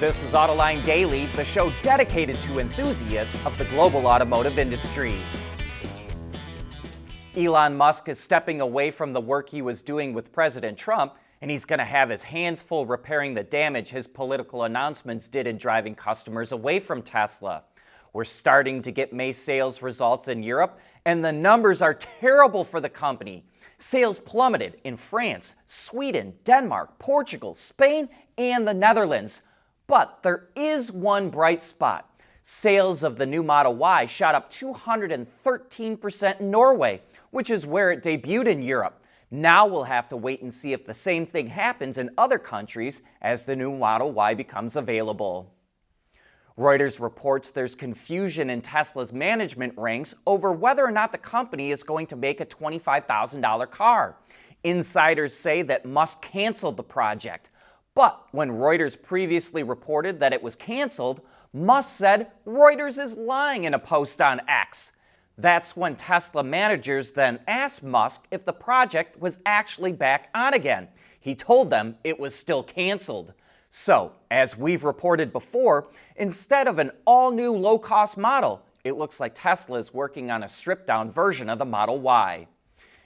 This is Autoline Daily, the show dedicated to enthusiasts of the global automotive industry. Elon Musk is stepping away from the work he was doing with President Trump, and he's going to have his hands full repairing the damage his political announcements did in driving customers away from Tesla. We're starting to get May sales results in Europe, and the numbers are terrible for the company. Sales plummeted in France, Sweden, Denmark, Portugal, Spain, and the Netherlands. But there is one bright spot. Sales of the new Model Y shot up 213% in Norway, which is where it debuted in Europe. Now we'll have to wait and see if the same thing happens in other countries as the new Model Y becomes available. Reuters reports there's confusion in Tesla's management ranks over whether or not the company is going to make a $25,000 car. Insiders say that Musk canceled the project. But when Reuters previously reported that it was canceled, Musk said Reuters is lying in a post on X. That's when Tesla managers then asked Musk if the project was actually back on again. He told them it was still canceled. So, as we've reported before, instead of an all-new low-cost model, it looks like Tesla is working on a stripped-down version of the Model Y.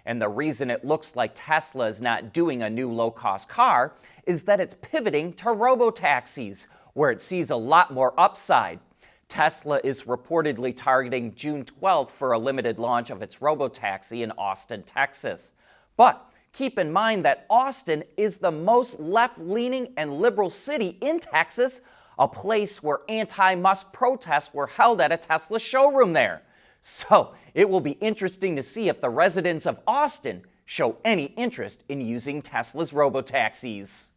And the reason it looks like Tesla is not doing a new low-cost car is that it's pivoting to robotaxis, where it sees a lot more upside. Tesla is reportedly targeting June 12th for a limited launch of its robotaxi in Austin, Texas. But keep in mind that Austin is the most left-leaning and liberal city in Texas, a place where anti-Musk protests were held at a Tesla showroom there. So it will be interesting to see if the residents of Austin show any interest in using Tesla's robotaxis.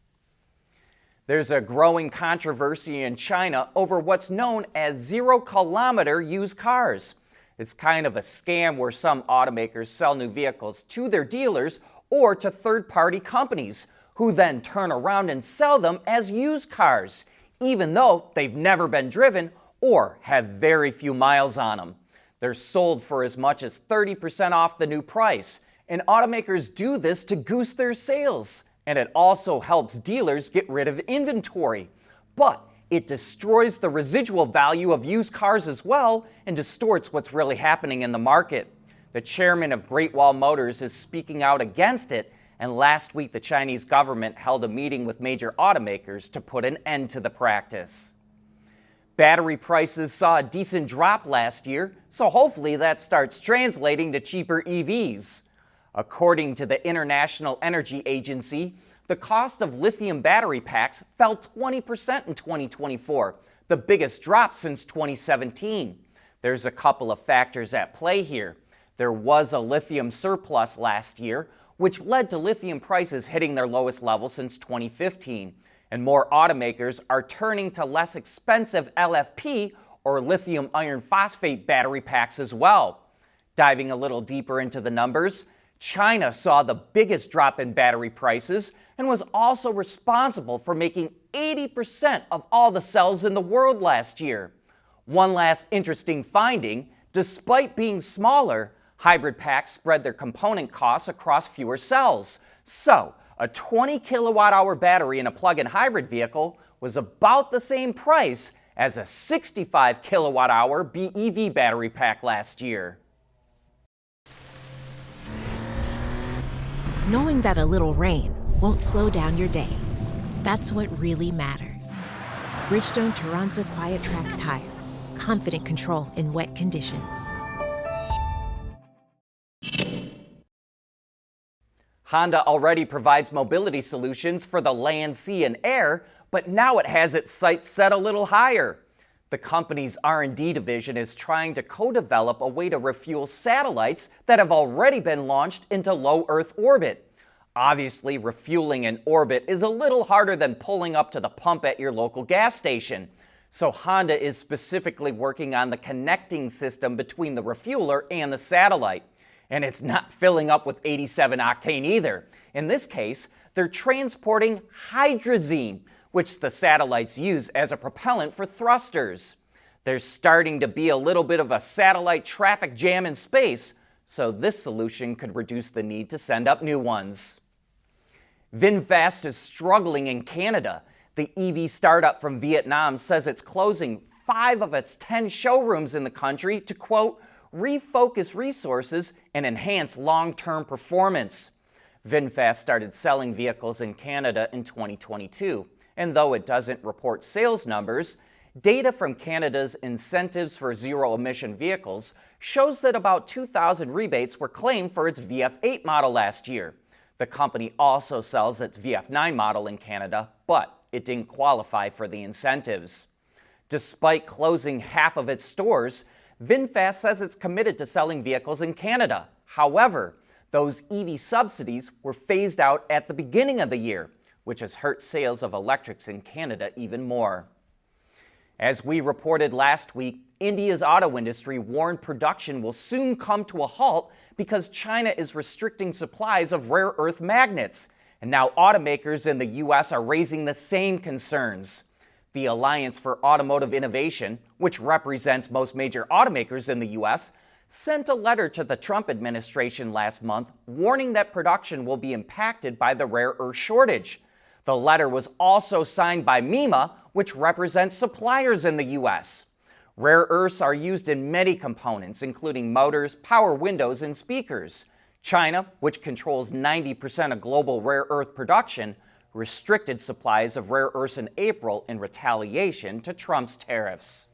There's a growing controversy in China over what's known as zero-kilometer used cars. It's kind of a scam where some automakers sell new vehicles to their dealers or to third-party companies, who then turn around and sell them as used cars, even though they've never been driven or have very few miles on them. They're sold for as much as 30% off the new price, and automakers do this to goose their sales. And it also helps dealers get rid of inventory. But it destroys the residual value of used cars as well and distorts what's really happening in the market. The chairman of Great Wall Motors is speaking out against it, and last week the Chinese government held a meeting with major automakers to put an end to the practice. Battery prices saw a decent drop last year, so hopefully that starts translating to cheaper EVs. According to the International Energy Agency, the cost of lithium battery packs fell 20% in 2024, the biggest drop since 2017. There's a couple of factors at play here. There was a lithium surplus last year, which led to lithium prices hitting their lowest level since 2015. And more automakers are turning to less expensive LFP, or lithium iron phosphate battery packs as well. Diving a little deeper into the numbers, China saw the biggest drop in battery prices and was also responsible for making 80% of all the cells in the world last year. One last interesting finding, despite being smaller, hybrid packs spread their component costs across fewer cells. So, a 20 kilowatt-hour battery in a plug-in hybrid vehicle was about the same price as a 65 kilowatt-hour BEV battery pack last year. Knowing that a little rain won't slow down your day, that's what really matters. Bridgestone Turanza Quiet Track tires, confident control in wet conditions. Honda already provides mobility solutions for the land, sea, and air, but now it has its sights set a little higher. The company's R&D division is trying to co-develop a way to refuel satellites that have already been launched into low Earth orbit. Obviously, refueling in orbit is a little harder than pulling up to the pump at your local gas station. So Honda is specifically working on the connecting system between the refueler and the satellite. And it's not filling up with 87 octane either. In this case, they're transporting hydrazine, which the satellites use as a propellant for thrusters. There's starting to be a little bit of a satellite traffic jam in space, so this solution could reduce the need to send up new ones. VinFast is struggling in Canada. The EV startup from Vietnam says it's closing 5 of its 10 showrooms in the country to, quote, refocus resources and enhance long-term performance. VinFast started selling vehicles in Canada in 2022, and though it doesn't report sales numbers, data from Canada's Incentives for Zero-Emission Vehicles shows that about 2,000 rebates were claimed for its VF8 model last year. The company also sells its VF9 model in Canada, but it didn't qualify for the incentives. Despite closing half of its stores, VinFast says it's committed to selling vehicles in Canada. However, those EV subsidies were phased out at the beginning of the year, which has hurt sales of electrics in Canada even more. As we reported last week, India's auto industry warned production will soon come to a halt because China is restricting supplies of rare earth magnets. And now automakers in the U.S. are raising the same concerns. The Alliance for Automotive Innovation, which represents most major automakers in the U.S., sent a letter to the Trump administration last month warning that production will be impacted by the rare earth shortage. The letter was also signed by MEMA, which represents suppliers in the U.S. Rare earths are used in many components, including motors, power windows, and speakers. China, which controls 90% of global rare earth production, restricted supplies of rare earths in April in retaliation to Trump's tariffs.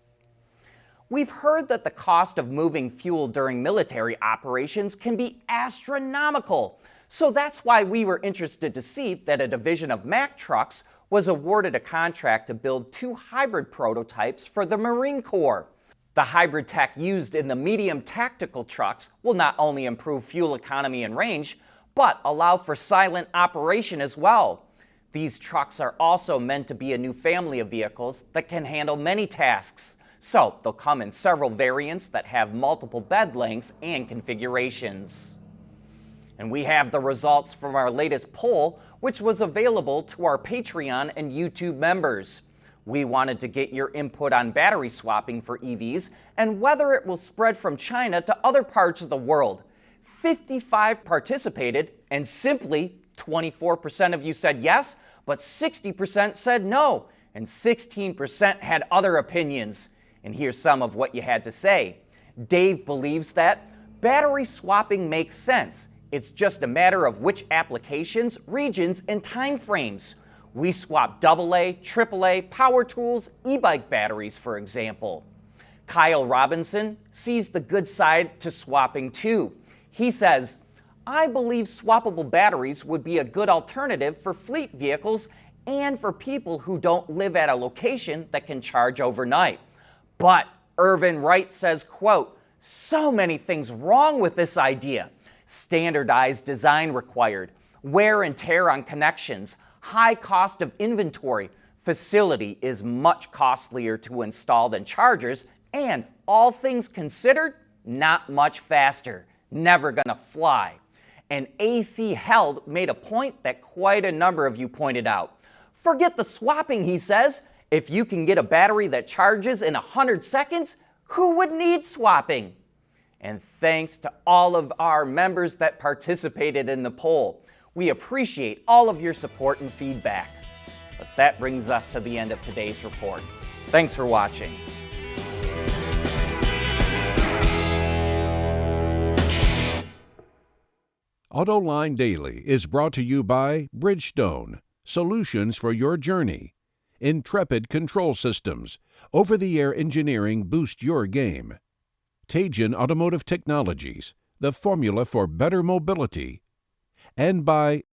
We've heard that the cost of moving fuel during military operations can be astronomical. So that's why we were interested to see that a division of Mack Trucks was awarded a contract to build 2 hybrid prototypes for the Marine Corps. The hybrid tech used in the medium tactical trucks will not only improve fuel economy and range, but allow for silent operation as well. These trucks are also meant to be a new family of vehicles that can handle many tasks. So they'll come in several variants that have multiple bed lengths and configurations. And we have the results from our latest poll, which was available to our Patreon and YouTube members. We wanted to get your input on battery swapping for EVs and whether it will spread from China to other parts of the world. 55 participated, and simply 24% of you said yes, but 60% said no, and 16% had other opinions. And here's some of what you had to say. Dave believes that battery swapping makes sense. It's just a matter of which applications, regions, and time frames. We swap AA, AAA, power tools, e-bike batteries, for example. Kyle Robinson sees the good side to swapping too. He says, I believe swappable batteries would be a good alternative for fleet vehicles and for people who don't live at a location that can charge overnight. But Irvin Wright says, quote, so many things wrong with this idea. Standardized design required, wear and tear on connections, high cost of inventory, facility is much costlier to install than chargers, and all things considered, not much faster. Never gonna fly. And AC Held made a point that quite a number of you pointed out. Forget the swapping, he says. If you can get a battery that charges in 100 seconds, who would need swapping? And thanks to all of our members that participated in the poll. We appreciate all of your support and feedback. But that brings us to the end of today's report. Thanks for watching. Autoline Daily is brought to you by Bridgestone, solutions for your journey. Intrepid Control Systems, over-the-air engineering boost your game. Teijin Automotive Technologies, the formula for better mobility. And by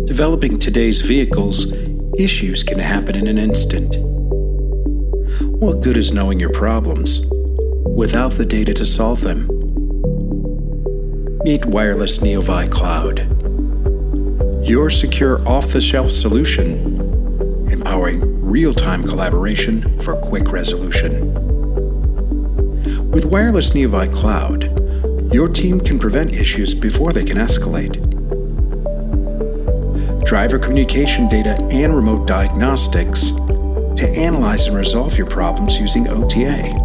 Developing today's vehicles, issues can happen in an instant. What good is knowing your problems without the data to solve them? Meet Wireless Neovi Cloud, your secure off-the-shelf solution, empowering real-time collaboration for quick resolution. With Wireless Neovi Cloud, your team can prevent issues before they can escalate. Driver communication data and remote diagnostics to analyze and resolve your problems using OTA,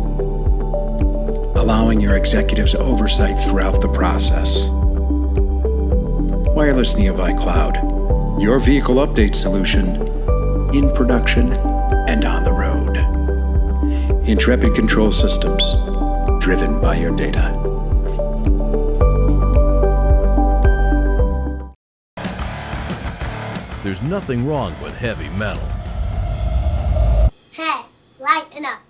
allowing your executives oversight throughout the process. Wireless Nearby Cloud, your vehicle update solution in production and on the road. Intrepid Control Systems, driven by your data. There's nothing wrong with heavy metal. Hey, lighten up.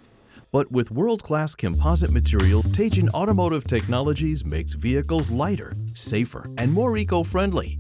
But with world-class composite material, Teijin Automotive Technologies makes vehicles lighter, safer, and more eco-friendly.